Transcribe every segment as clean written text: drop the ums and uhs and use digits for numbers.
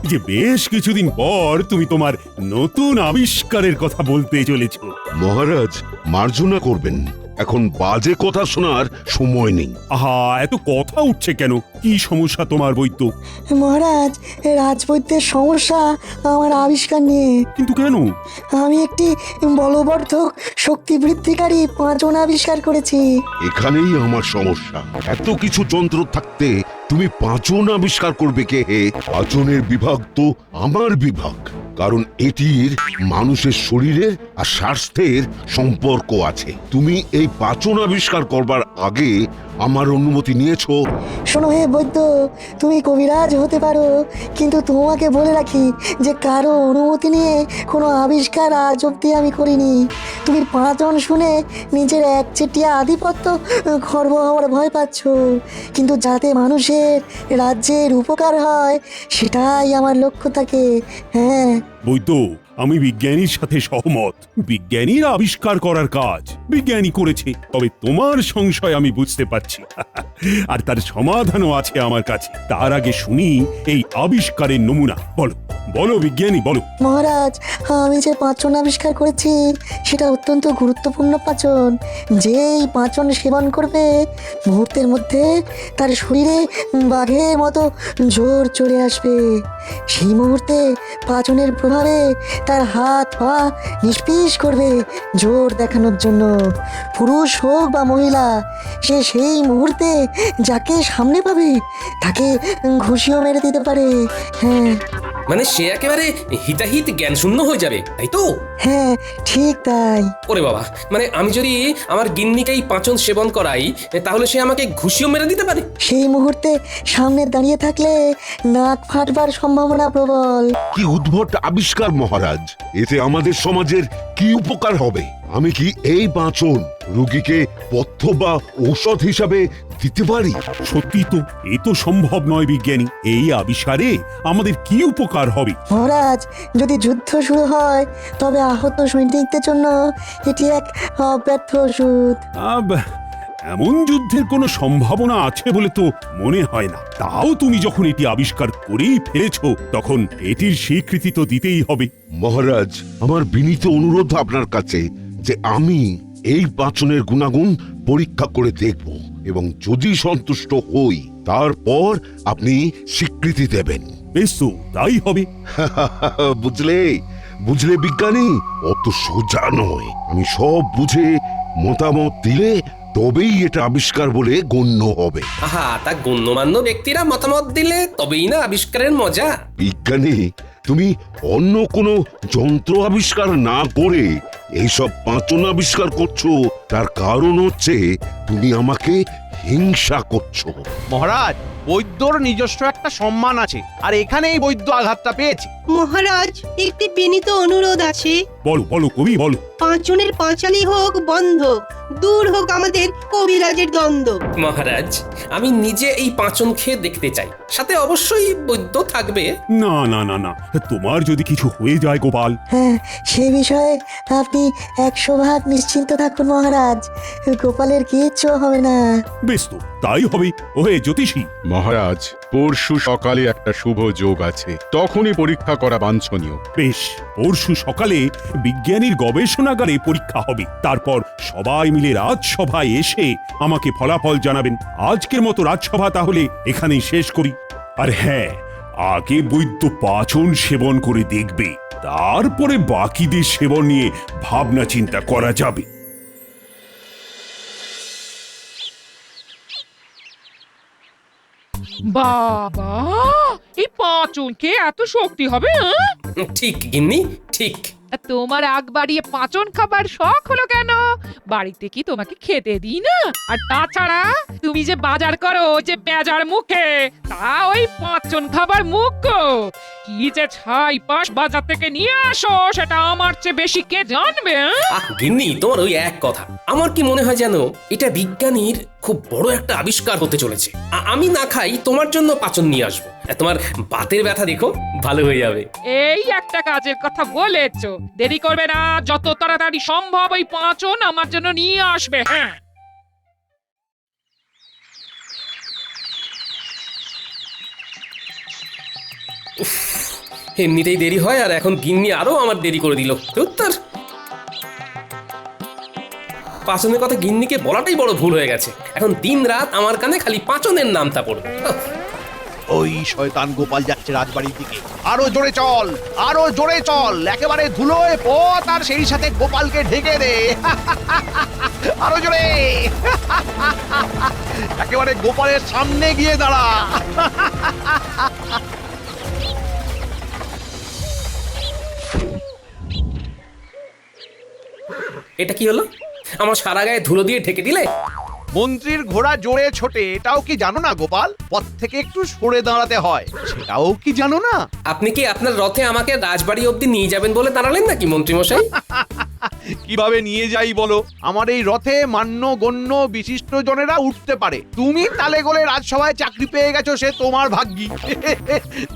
যে বেশ কিছুদিন পর তুমি তোমার নতুন আবিষ্কারের কথা বলতে চলেছো। মহারাজ, মার্জনা করবেন, এখন বাজে কথা শোনার সময় নেই। আহা, এত কথা উঠছে কেন? কি সমস্যা তোমার বৈদ্য? মহারাজ, রাজবৈদ্যের সমস্যা আমার আবিষ্কার নিয়ে। কিন্তু কেন? আমি একটি বলবর্ধক শক্তি বৃদ্ধিকারী পাঁচন আবিষ্কার করেছি। এখানেই আমার সমস্যা। এত কিছু যন্ত্র থাকতে তুমি পাঁচন আবিষ্কার করবে কে হে? পাঁচনের বিভাগ তো আমার বিভাগ, কারণ এটির মানুষের শরীরের আর স্বাস্থ্যের সম্পর্ক আছে। তুমি এই পাঁচন আবিষ্কার করবার আগে আমার অনুমতি নিয়েছো? শোনো হে বৈদ্য, তুমি কবিরাজ হতে পারো, কিন্তু তোমাকে বলে রাখি যে কারো অনুমতি নিয়ে কোনো আবিষ্কার আজ অব্দি আমি করিনি। তুমি পাঁচন শুনে নিজের একচেটিয়া আধিপত্য খর্ব হওয়ার ভয় পাচ্ছ, কিন্তু যাতে মানুষের রাজ্যের উপকার হয় সেটাই আমার লক্ষ্য থাকে। হ্যাঁ, বৈদ্য, আমি বিজ্ঞানীর সাথে সহমত। বিজ্ঞানীর আবিষ্কার করার কাজ বিজ্ঞানী করেছে, তবে তোমার সংশয় আমি বুঝতে পারছি আর তার সমাধানও আছে আমার কাছে। তার আগে শুনি এই আবিষ্কারের নমুনা। বলো বলো বিজ্ঞানী, বলো। মহারাজ, আমি যে পাঁচন আবিষ্কার করেছি সেটা অত্যন্ত গুরুত্বপূর্ণ পাঁচন। যেই পাঁচন সেবন করবে মুহূর্তের মধ্যে তার শরীরে বাঘের মতো জোর চলে আসবে। সেই মুহূর্তে পাঁচনের প্রভাবে তার হাত পা নিষ্পিস করবে জোর দেখানোর জন্য। পুরুষ হোক বা মহিলা, সে সেই মুহূর্তে যাকে সামনে পাবে তাকে ঘুষিও মেরে দিতে পারে। হ্যাঁ মানে সে একেবারে হিতাহিত জ্ঞান শূন্য হয়ে যাবে, তাই তো? হ্যাঁ, ঠিক তাই। ওরে বাবা, মানে আমি যদি আমার গিন্নিকেই পাঁচন সেবন করাই তাহলে সে আমাকে ঘুষিও মেরে দিতে পারে? সেই মুহূর্তে সামনে দাঁড়িয়ে থাকলে নাক ফাটবার সম্ভাবনা প্রবল। কি উদ্ভট আবিষ্কার মহারাজ! এতে আমাদের সমাজের কি উপকার হবে? আমি কি এই পাঁচন রোগীকে পথ্য বা ঔষধ হিসাবে দিতে পারি? সত্যি তো, এ তো সম্ভব নয় বিজ্ঞানী। এই আবিষ্কারে আমাদের কি উপকার হবে? মহারাজ, যদি যুদ্ধ শুরু হয় তবে আহত সৈনিকদের জন্য এটি এক অব্যর্থ ওষুধ। আব, এমন যুদ্ধের কোনো সম্ভাবনা আছে বলে তো মনে হয় না। তাও তুমি যখন এটি আবিষ্কার করেই ফেলেছো, তখন এটির স্বীকৃতি তো দিতেই হবে। মহারাজ, আমার বিনীত অনুরোধ আপনার কাছে যে আমি এই পাঁচনের গুণাগুণ পরীক্ষা করে দেখব এবং যদি সন্তুষ্ট হই তারপর আপনি স্বীকৃতি দেবেন। বেশ, তো তাই হবে। বুঝলে বুঝলে বিজ্ঞানী, অত সোজা নয়। আমি সব বুঝে মতামত দিলে তবেই এটা আবিষ্কার বলে গণ্য হবে। আহা, তা গণ্যমান্য ব্যক্তিরা মতামত দিলে তবেই না আবিষ্কারের মজা। বিজ্ঞানী, তুমি অন্য কোনো যন্ত্র আবিষ্কার না করে এইসব পাঁচন আবিষ্কার করছো, তার কারণ হচ্ছে তুমি আমাকে হিংসা করছো। মহারাজ, বৈদ্যর নিজস্ব একটা সম্মান আছে, আর এখানেই বৈদ্য আঘাতটা পেয়েছে। মহারাজ, একটি বিনীত অনুরোধ আছে। বলো বলো কবি, বলো। পাঁচনের পাঁচালি হোক বন্ধ, দূর হোক আমাদের কবিরাজের দ্বন্দ্ব। মহারাজ, আমি নিজে এই পাঁচন খেয়ে দেখতে চাই, সাথে অবশ্যই বৈদ্য থাকবে। না না না না, তোমার যদি কিছু হয়ে যায় গোপাল। হ্যাঁ, সে বিষয়ে আপনি 100% নিশ্চিন্ত থাকুন মহারাজ, গোপালের কিচ্ছু হবে না। বেশ, তো তাই হবে। ওহে জ্যোতিষী। মহারাজ, পরশু সকালে একটা শুভ যোগ আছে, তখনই পরীক্ষা করা বাঞ্ছনীয়। বেশ, পরশু সকালে বিজ্ঞানীর গবেষণাগারে পরীক্ষা হবে। তারপর সবাই মিলে রাজসভায় এসে আমাকে ফলাফল জানাবেন। আজকের মতো রাজসভা তাহলে এখানেই শেষ করি। আর হ্যাঁ, আগে বৈদ্য পাচন সেবন করে দেখবে, তারপরে বাকিদের সেবন নিয়ে ভাবনা চিন্তা করা যাবে। বাবা, এই পাঁচন খেয়ে এত শক্তি হবে? ঠিক গিন্নি, ঠিক। তোমার আগ বাড়িয়ে পাঁচন খাবার শখ হলো কেন? বাড়িতে কি তোমাকে খেতে দিই না? আর তাছাড়া তুমি যে বাজার করো যে বেজার মুখে, তা ওই পাঁচন খাবার মুখ গো। কি যে ছাই পাশ বাজার থেকে নিয়ে আসো সেটা আমার চেয়ে বেশি কে জানবে? আহ গিন্নি, তোমার ওই এক কথা। আমার কি মনে হয় জানো, এটা বিজ্ঞানীর খুব বড় একটা আবিষ্কার হতে চলেছে। আমি না খাই, তোমার জন্য পাচন নিয়ে আসবো। তোমার বাতের ব্যথা দেখো ভালো হয়ে যাবে। এই একটা কাজের কথা বলেছো, দেরি করবে না, যত তাড়াতাড়ি সম্ভব ওই পাঁচন আমার জন্য নিয়ে আসবে। হ্যাঁ, উফ, এমনিতেই দেরি হয় আর এখন গিন্নি আরো আমার দেরি করে দিল উত্তর পাচনের কথা গিন্নিকে বলাটাই বড় ভুল হয়ে গেছে। এখন দিন রাত আমার কানে খালি পাচনের নামটা পড়বে। ওই শয়তান গোপাল যাচ্ছে রাজবাড়ির দিকে। আরো জোরে চল, আরো জোরে চল, একেবারে ধুলোয় পথ আর সেই সাথে গোপালকে ঢেকে দে। আরো জোরে, একেবারে গোপালের সামনে গিয়ে দাঁড়া। এটা কি হলো? আমার সারা গায়ে ধুলো দিয়ে ঢেকে দিলে। মন্ত্রীর ঘোড়া জোরে ছোটে এটাও কি জানো না গোপাল? পথ থেকে একটু সরে দাঁড়াতে হয়, সেটাও কি জানো না? আপনি কি আপনার রথে আমাকে রাজবাড়ি অবধি নিয়ে যাবেন বলে দাঁড়ালেন নাকি মন্ত্রী মশাই? কিভাবে নিয়ে যাই বলো? আমার এই রথে মান্য গণ্য বিশিষ্ট জনেরা উঠতে পারে। তুমি তালে গোলে রাজসভায় চাকরি পেয়ে গেছো, সে তোমার ভাগ্যি।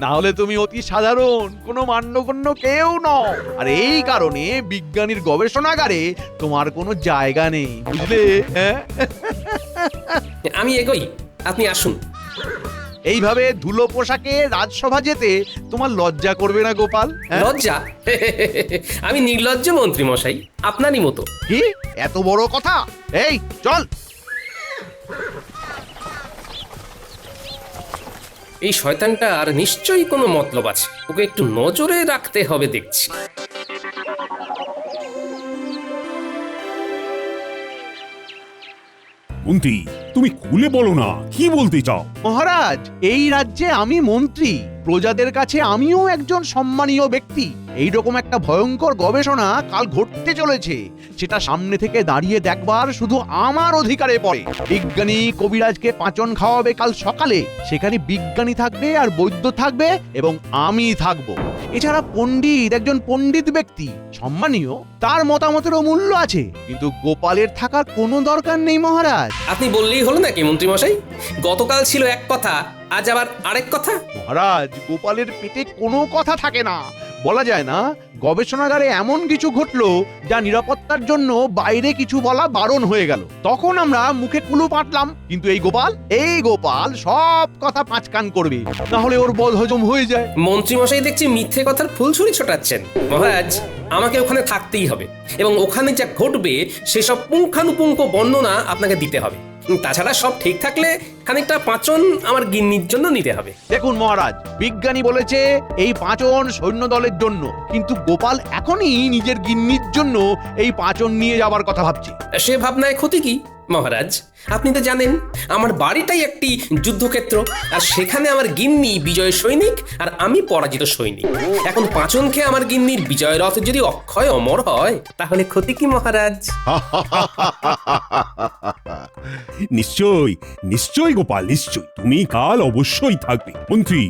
না হলে তুমি অতি সাধারণ কোনো মান্যগণ্য কেউ নও। আর এই কারণে বিজ্ঞানীর গবেষণাগারে তোমার কোনো জায়গা নেই, বুঝলে? হ্যাঁ, আমি এগোই, আপনি আসুন। এইভাবে ধুলো পোশাকে রাজসভা যেতে তোমার লজ্জা করবে না গোপাল? হ্যাঁ? লজ্জা? আমি নির্লজ্জ মন্ত্রী মশাই, আপনারই মতো। কি এত বড় কথা? এই চল। এই শয়তানটার নিশ্চয়ই কোনো মতলব আছে, ওকে একটু নজরে রাখতে হবে দেখছি। মন্ত্রী, তুমি খুলে বলো না, কি বলতে চাও? মহারাজ, এই রাজ্যে আমি মন্ত্রী, প্রজাদের কাছে আমিও একজন সম্মানীয় ব্যক্তি। এইরকম একটা ভয়ঙ্কর গবেষণা কাল ঘটতে চলেছে, সেটা সামনে থেকে দাঁড়িয়ে দেখবার শুধু আমার অধিকারে পড়ে। বিজ্ঞানী কবিরাজকে পাচন খাওয়াবে কাল সকালে, সেখানে বিজ্ঞানী থাকবে আর বৈদ্য থাকবে এবং আমি থাকব। এছাড়া পণ্ডিত, একজন পণ্ডিত ব্যক্তি সম্মানীয়, তার মতামতেরও মূল্য আছে, কিন্তু গোপালের থাকার কোনো দরকার নেই মহারাজ। আপনি বললেই হলো নাকি মন্ত্রী মশাই? গতকাল ছিল এক কথা, আজ আবার আরেক কথা। মহারাজ, গোপালের পেটে কোনো কথা থাকে না, বলা যায় না। গবেষণাগারে এমন কিছু ঘটলো যা নিরাপত্তার জন্য বাইরে কিছু বলা বারণ হয়ে গেল। তখন আমরা মুখে কুলু পাটলাম, কিন্তু এই গোপাল সব কথা পাঁচকান করবে, না হলে ওর বদ হজম হয়ে যায়। মন্ত্রী মশাই দেখছি মিথ্যে কথার ফুলছুরি ছোটাচ্ছেন। মহারাজ, আমাকে ওখানে থাকতেই হবে এবং ওখানে যা ঘটবে সেসব পুঙ্খানুপুঙ্খ বর্ণনা আপনাকে দিতে হবে। তাছাড়া সব ঠিক থাকলে খানিকটা পাচন আমার গিন্নির জন্য নিতে হবে। দেখুন মহারাজ, বিজ্ঞানী বলেছে এই পাচন সৈন্য দলের জন্য, কিন্তু গোপাল এখনই নিজের গিন্নির জন্য এই পাচন নিয়ে যাবার কথা ভাবছে। সে ভাবনায় ক্ষতি কি মহারাজ? আপনি তো জানেন আমার বাড়িটাই একটি যুদ্ধক্ষেত্র, আর সেখানে আমার গিন্নি বিজয় সৈনিক আর আমি পরাজিত সৈনিক। এখন পাচন খেয়ে আমার গিন্নির বিজয় রথ যদি অক্ষয় অমর হয়, তাহলে ক্ষতি কি মহারাজ? নিশ্চয়ই নিশ্চয়ই গোপাল, নিশ্চয়ই তুমি কাল অবশ্যই থাকবে। মন্ত্রী,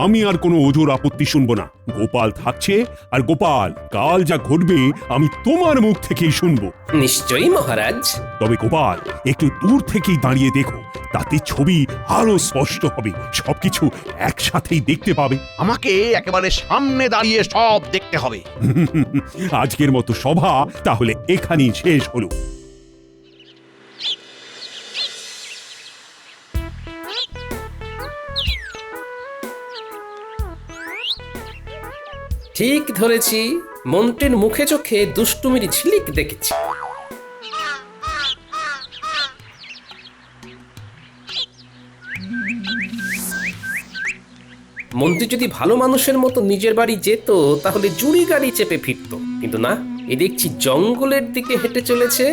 আমি আর কোনো ওজোর আপত্তি শুনবো না। গোপাল থাকছে, আর গোপাল কাল যা ঘটবে আমি তোমার মুখ থেকেই শুনবো। নিশ্চয়ই মহারাজ। তবে গোপাল, একটু দূর থেকেই দাঁড়িয়ে দেখো, তাতে ছবি আরো স্পষ্ট হবে, সবকিছু একসাথেই দেখতে পাবে। আমাকে একেবারে সামনে দাঁড়িয়ে সব দেখতে হবে। আজকের মতো সভা তাহলে এখানেই শেষ হলো। ঠিক ধরেছি, মন্ত্রীর মুখে চোখে দুষ্টুমির ঝিলিক দেখেছি। মন্ত্রী যদি ভালো মানুষের মতো নিজের বাড়ি যেত, তাহলে জুড়ি গাড়ি চেপে ফিরত, কিন্তু না, এ দেখছি জঙ্গলের দিকে হেঁটে চলেছে।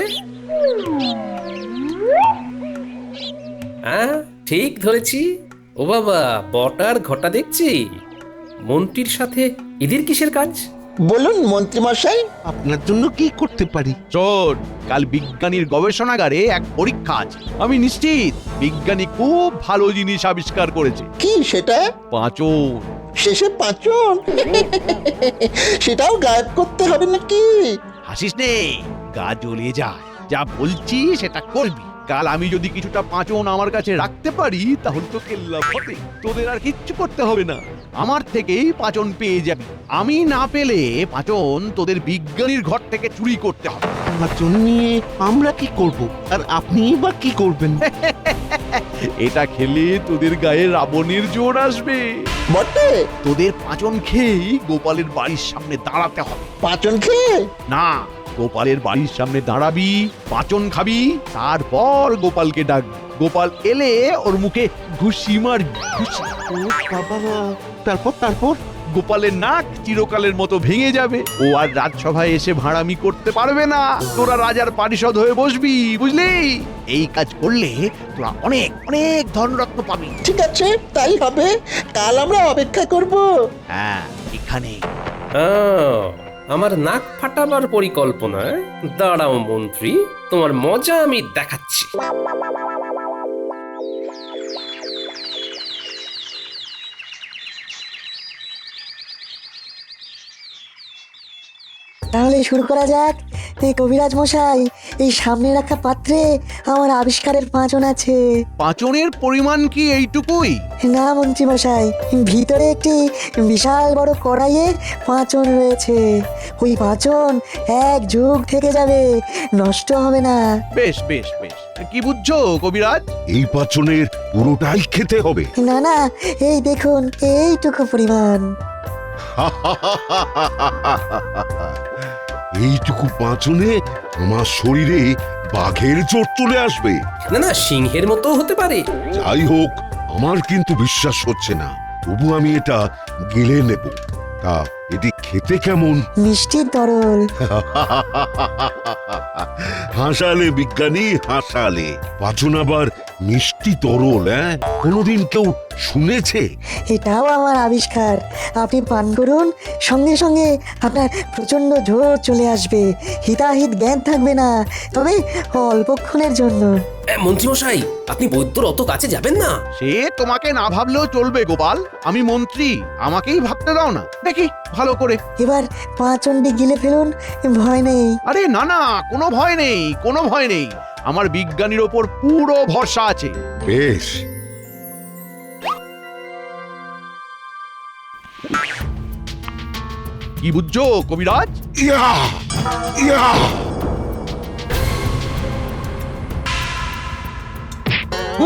হ্যাঁ, ঠিক ধরেছি। ও বাবা, বটার ঘটা দেখছি। মন্ত্রীর সাথে এদের কিসের কাজ? বলুন মন্ত্রী মশাই, আপনার জন্য কি করতে পারি? চোর, কাল বিজ্ঞানীর গবেষণাগারে এক পরীক্ষা আছে। আমি নিশ্চিত বিজ্ঞানী খুব ভালো জিনিস আবিষ্কার করেছে। কি সেটা? পাঁচন। শেষে পাচন? সেটাও গায়েব করতে হবে নাকি? হাসিস নে, গা জ্বলে যায়। যা বলছি সেটা করবি। কাল আমি যদি কিছুটা পাঁচন আমার কাছে রাখতে পারি, তাহলে তো কেল্লা ফতে, তোদের আর কিচ্ছু করতে হবে না। আমার থেকেই পাঁচন পেয়ে যাবি। আমি না পেলে পাঁচন তোদের বিজ্ঞানীর ঘর থেকে চুরি করতে হবে। পাচন নিয়ে আমরা কি করব, আর আপনি বা কি করবেন? এটা খেলে তোদের গায়ে রাবণের জোর আসবে। বটে তোদের পাঁচন খেয়েই গোপালের বাড়ির সামনে দাঁড়াতে হবে। পাঁচন খেয়ে না, গোপালের বাড়ির সামনে দাঁড়াবি, পাঁচন খাবি, তারপর গোপালকে ডাকবি। গোপাল এলে ওর মুখে ঘুষি মারবি, ঘুষি। ও বাবা, তারপর তারপর গোপালের নাক চিরকালের মতো ভেঙে যাবে। ও আর রাজসভায় এসে ভাড়ামি করতে পারবে না। তোরা রাজার পারিষদ হয়ে বসবি, বুঝলি? এই কাজ করলে তোরা অনেক অনেক ধনরত্ন পাবি। ঠিক আছে, তাই হবে। কাল আমরা অপেক্ষা করব। হ্যাঁ, এখানে। আমার নাক ফাটাবার পরিকল্পনা? দাঁড়াও মন্ত্রী, তোমার মজা আমি দেখাচ্ছি। তাহলে শুরু করা যাক। এই কবিরাজ মশাই, এই সামনে রাখা পাত্রে আমার আবিষ্কারের পাঁচন আছে। পাঁচনের পরিমাণ কি এইটুকুই? না মন্ত্রী মশাই, ভিতরে একটি বিশাল বড় কড়াইয়ে পাঁচন রয়েছে। ওই পাঁচন এক যুগ থেকে যাবে, নষ্ট হবে না। বেশ বেশ বেশ, কি বুঝছো কবিরাজ? এই পাচনের পুরোটাই খেতে হবে। না না, এই দেখুন, এইটুকু পরিমাণ। এইটুকু পাচনে আমার শরীরে বাঘের চোট চলে আসবে। না না, সিংহের মতো হতে পারে। যাই হোক, আমার কিন্তু বিশ্বাস হচ্ছে না। তবু আমি এটা গিলে নেব। তা এটি খেতে কেমন? মিষ্টির তরল। হাসালে বিজ্ঞানী, হাসালে। পাচন আবার মিষ্টি তরল, হ্যাঁ? কোনোদিন কেউ শুনেছে? এটাও আমার আবিষ্কার। আপনি পান করুন, সঙ্গে সঙ্গে আপনার প্রচন্ড জোর চলে আসবে, হিতাহিত জ্ঞান থাকবে না, তবে অল্পক্ষণের জন্য। মন্ত্রীমশাই, আপনি বৈদ্যর অত কাছে যাবেন না। সে তোমাকে না ভাবলেও চলবে গোপাল। আমি মন্ত্রী, আমাকেই ভাবতে দাও না। দেখি ভালো করে। এবার পাঁচনটি গিলে ফেলুন, ভয় নেই। আরে না না, কোনো ভয় নেই, কোনো ভয় নেই। আমার বিজ্ঞানীর ওপর পুরো ভরসা আছে। বেশ। কি বুঝছো কবিরাজ? ইয়া! ইয়া!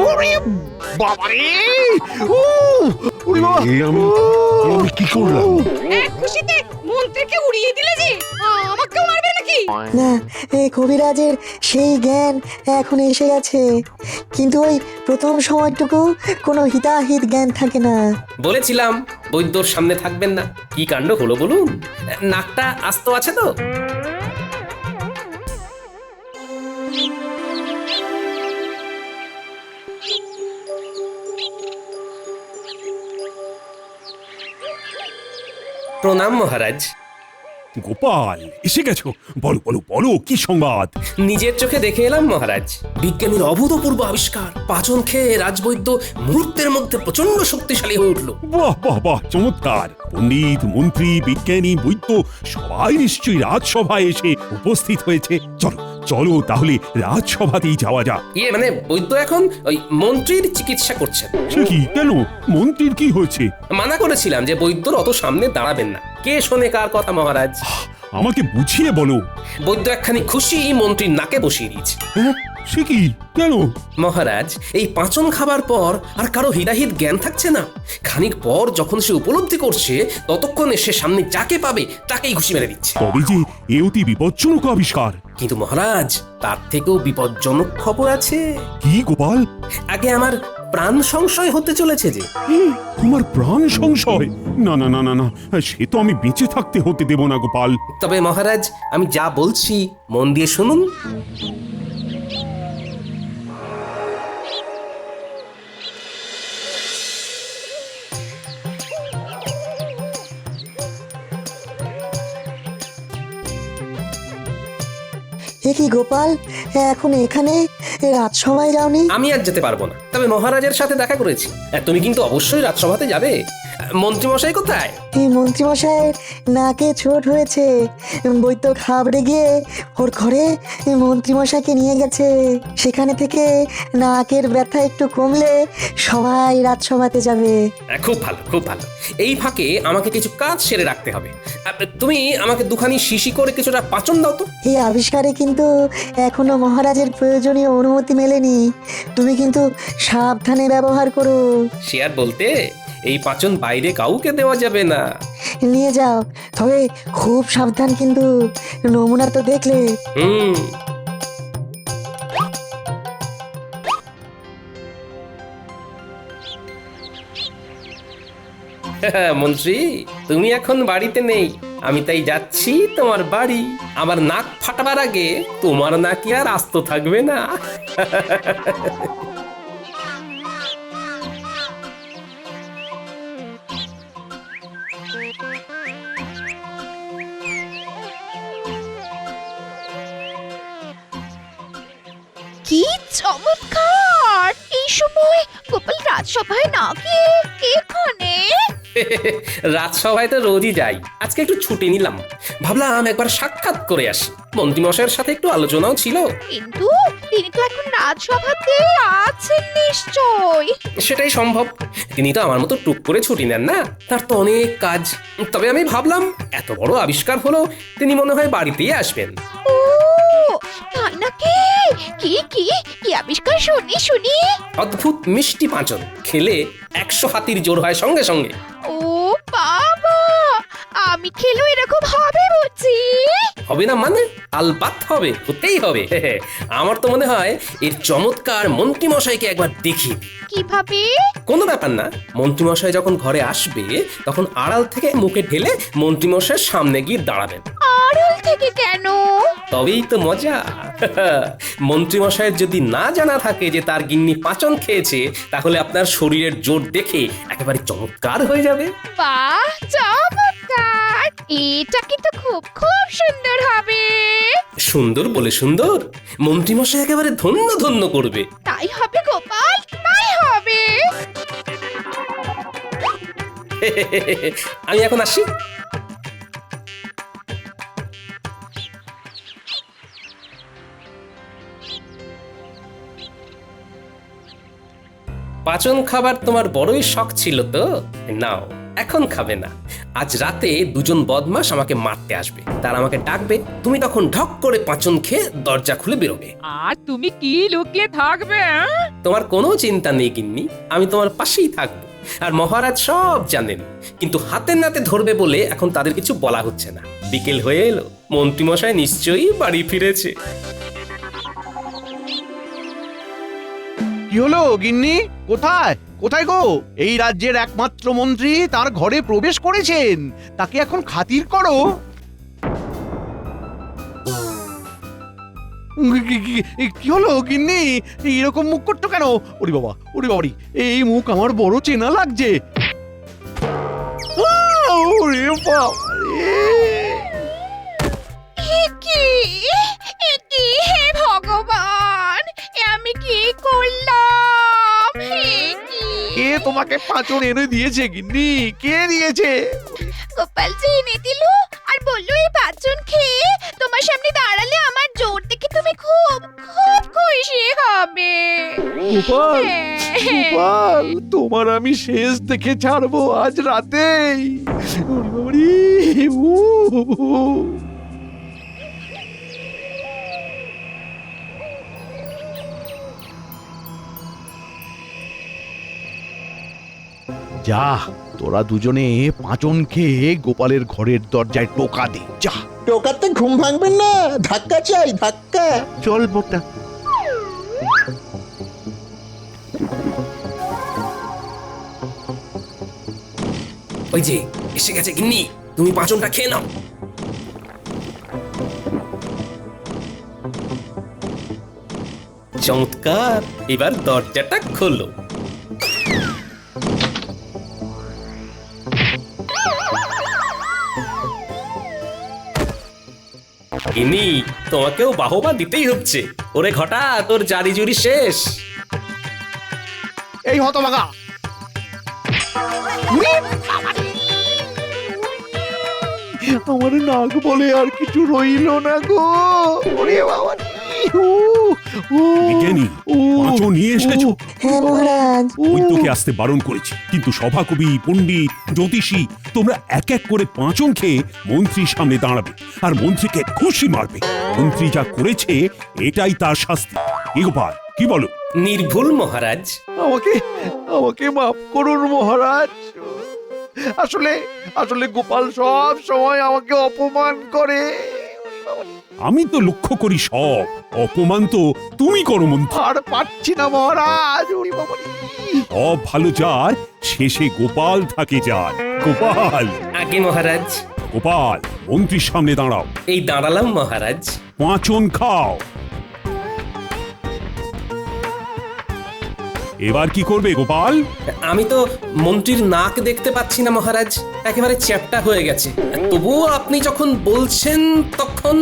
ওরে বাবারে! ও! ওরে বাবা! আমি কি করলাম? খুশিতে মন্ত্রীকে উড়িয়ে দিলে যে, আমাকেও মারবে নাকি? না, এই কবিরাজের সেই জ্ঞান এখন এসে গেছে, কিন্তু ওই প্রথম সময়টুকু কোনো হিতাহিত জ্ঞান থাকে না। বলেছিলাম বৈদ্যর সামনে থাকবেন না। কি কাণ্ড হলো বলুন? নাকটা আস্ত আছে তো? প্রণাম মহারাজ। গোপাল, এসে গেছো? বলো বলো বলো, কি সংবাদ? নিজের চোখে দেখে এলাম মহারাজ, বিজ্ঞানীর অভূতপূর্ব আবিষ্কার। পাচন খেয়ে রাজবৈদ্য মুহূর্তের মধ্যে প্রচন্ড শক্তিশালী হয়ে উঠল। বাহ বাহ বাহ, চমৎকার! পণ্ডিত, মন্ত্রী, বিজ্ঞানী, বৈদ্য সবাই নিশ্চয়ই রাজসভায় এসে উপস্থিত হয়েছে। চলো চলো তাহলে রাজসভাতেই যাওয়া যাক। মানে বৈদ্য এখন ওই মন্ত্রীর চিকিৎসা করছেন। সে কি? কেন? মন্ত্রীর কি হয়েছে? মানা করেছিলাম যে বৈদ্যর অত সামনে দাঁড়াবেন না। কে শোনে কার কথা মহারাজ? আমাকে বুঝিয়ে বলো। বৈদ্য একখানি খুশি মন্ত্রীর নাকে বসিয়ে দিয়েছে। হ্যাঁ, সে কি? কেন? মহারাজ, এই পাচন খাবার পর আর কারো হিতাহিত জ্ঞান থাকছে না। খানিক পর যখন সে উপলব্ধি করছে, ততক্ষণে সে সামনে যাকে পাবে তাকেই ঘুষি মেরে দিচ্ছে। তবে যে এ অতি বিপজ্জনক আবিষ্কার। কিন্তু মহারাজ, তার থেকেও বিপজ্জনক খবর আছে। কি গোপাল? আগে আমার প্রাণ সংশয় হতে চলেছে যে। তোমার প্রাণ সংশয়? না না না না না, সে তো আমি বেঁচে থাকতে হতে দেব না গোপাল। তবে মহারাজ, আমি যা বলছি মন দিয়ে শুনুন। এ কি গোপাল, এখন এখানে? রাজসভায় যাওনি? আমি আর যেতে পারবো না, তবে মহারাজের সাথে দেখা করেছি। তুমি কিন্তু অবশ্যই রাজসভাতে যাবে। মন্ত্রীমশাই কোথায়? এই মন্ত্রীমশাইয়ের নাকে চোট হয়েছে, বৈদ্য ঘাবড়ে গিয়ে ওর ঘরে মন্ত্রীমশাইকে নিয়ে গেছে। সেখানে থেকে নাকের ব্যথা একটু কমলে সবাই রাজসভাতে যাবে। খুব ভালো, খুব ভালো। এই ফাঁকে আমাকে কিছু কাজ সেরে রাখতে হবে। তুমি আমাকে দুখানি শিশি করে কিছুটা পাচন দাও তো। এই আবিষ্কারে কিন্তু এখনো মহারাজের প্রয়োজনীয় অনুমতি মেলেনি, তুমি কিন্তু সাবধানে ব্যবহার করো। সে আর বলতে, এই পাচন বাইরে কাউকে দেওয়া যাবে না। নিয়ে যাও, তবে খুব সাবধান কিন্তু, নমুনা তো দেখলে। হুম। মন্ত্রী, তুমি এখন বাড়িতে নেই, আমি তাই যাচ্ছি তোমার বাড়ি। আমার নাক ফাটাবার আগে তোমার নাকি আর আস্ত থাকবে না। কি চমৎকার! এই সময় গোপাল রাজসভায় না গিয়ে এখানে? রাজসভায় তো রোজই যাই, আজকে একটু ছুটি নিলাম। ভাবলাম একবার সাক্ষাৎ করে আসি, মন্ত্রীমশাইয়ের সাথে একটু আলোচনাও ছিল। কিন্তু তিনি তো এখন রাজসভাতে আছেন নিশ্চয়। সেটাই সম্ভব, তিনি তো আমার মতো টুক করে ছুটি নেন না, তার তো অনেক কাজ। তবে আমি ভাবলাম এত বড় আবিষ্কার হলো, তিনি মনে হয় বাড়িতেই আসবেন। ও তাই নাকি? কি কি কি আবিষ্কার শুনি শুনি। অদ্ভুত মিষ্টি পাঁচন, খেলে 100 হাতির জোর হয় সঙ্গে সঙ্গে। ও বাবা, আমি খেলেও এরকম হবে বুঝি? হবে না মানে? আলবাত হবে, হতেই হবে। আমার তো মনে হয় এর চমৎকার মন্ত্রীমশাইকে একবার দেখি। কিভাবে? কোনো ব্যাপার না, মন্ত্রীমশাই যখন ঘরে আসবে তখন আড়াল থেকে মুখে ঢেলে মন্ত্রীমশাইয়ের সামনে গিয়ে দাঁড়াবেন। আড়াল থেকে কেন? তবেই তো মজা। মন্ত্রীমশাইয়ের যদি না জানা থাকে যে তার গিন্নি পাচন খেয়েছে, তাহলে আপনার শরীরের জোর দেখে একেবারে চমৎকার হয়ে যাবে। বাহ, চমৎকার! এটা কিন্তু খুব খুব সুন্দর হবে। সুন্দর বলে সুন্দর, মন্ত্রীমশাই একেবারে ধন্য ধন্য করবে। তাই হবে গোপাল, তাই হবে। আমি এখন আসি। পাচন খাবার তোমার বড়ই শখ ছিল তো, নাও এখন খাবে না। আজ রাতে দুজন বদমাশ আমাকে মারতে আসবে, তারা আমাকে ডাকবে, তুমি তখন ঢক করে পাচন খেয়ে দরজা খুলে বেরোবে। আর তুমি কি লুকিয়ে থাকবে? তোমার কোনো চিন্তা নেই গিন্নি, আমি তোমার পাশেই থাকবো। আর মহারাজ সব জানেন, কিন্তু হাতে নাতে ধরবে বলে এখন তাদের কিছু বলা হচ্ছে না। বিকেল হয়ে এলো, মন্ত্রীমশাই নিশ্চয়ই বাড়ি ফিরেছে। কি হলো গিন্নি? কোথায় কোথায় গো? এই রাজ্যের একমাত্র মন্ত্রী তার ঘরে প্রবেশ করেছেন, তাকে এখন খাতির করো। কি হলো গিন্নি? এরকম মুখ করছো কেন? ওরে বাবা, ওরে বাবারি, এই মুখ আমার বড় চেনা লাগছে। ওরে বাবা কি কি, হে ভগবান, এ আমি কি করলাম? কে তোমাকে পাঁচন এনে দিয়েছে গিন্নি? কে দিয়েছে? গোপাল যে এনে দিল আর বললো এই পাঁচজন খেয়ে তোমার সামনে দাঁড়ালে আমার জোর দেখে তুমি খুব খুব খুশি হবে। গোপাল, গোপাল, তোমার আমি শেষ দেখে ছাড়বো আজ রাতেই। ওরে বাবারি, যা, তোরা দুজনে পাঁচন খেয়ে গোপালের ঘরের দরজায় টোকা দে, যা। টোকাতে ঘুম ভাঙবেন না, ধাক্কা চাই, ধাক্কা। চল মোটা। ওই যে এসে গেছে গিন্নি, তুমি পাঁচনটা খেয়ে নাও। চমৎকার, এবার দরজাটা খোলো। গিন্নি, তোমাকেও বাহবা দিতেই হচ্ছে। ওরে ঘটা, তোর জারি জুরি শেষ। এই হতভাগা, আমার নাক বলে আর কিছু রইল না গো। ওরে বাবা, বিজ্ঞানী, পাঁচন নিয়ে এসেছো? হ্যাঁ মহারাজ। ওই তোকে আসতে বারণ করেছি, কিন্তু সভাকবি, পণ্ডিত, জ্যোতিষী তোমরা এক এক করে পাঁচন খেয়ে মন্ত্রীর সামনে দাঁড়াবে আর মন্ত্রীকে খুশি মারবে। মন্ত্রী যা করেছে এটাই তার শাস্তি। কি গোপাল, কি বলো? নির্ভুল মহারাজ। আমাকে আমাকে মাফ করুন মহারাজ, আসলে আসলে গোপাল সব সময় আমাকে অপমান করে। আমি তো লক্ষ্য করি সব অপমান তো তুমি করো মন্ত্রী। আর পাচ্ছি না মহারাজ। ওরে বাবা রে। সব ভালো যার শেষে গোপাল থাকে যার। গোপাল, আগে মহারাজ। গোপাল, মন্ত্রীর সামনে দাঁড়াও, এই দাঁড়ালাম মহারাজ। পাঁচন খাও। এবার কি করবে গোপাল? আমি তো মন্ত্রীর নাক দেখতে পাচ্ছি না মহারাজ, একেবারে চ্যাপ্টা হয়ে গেছে। তবুও আপনি যখন বলছেন তখন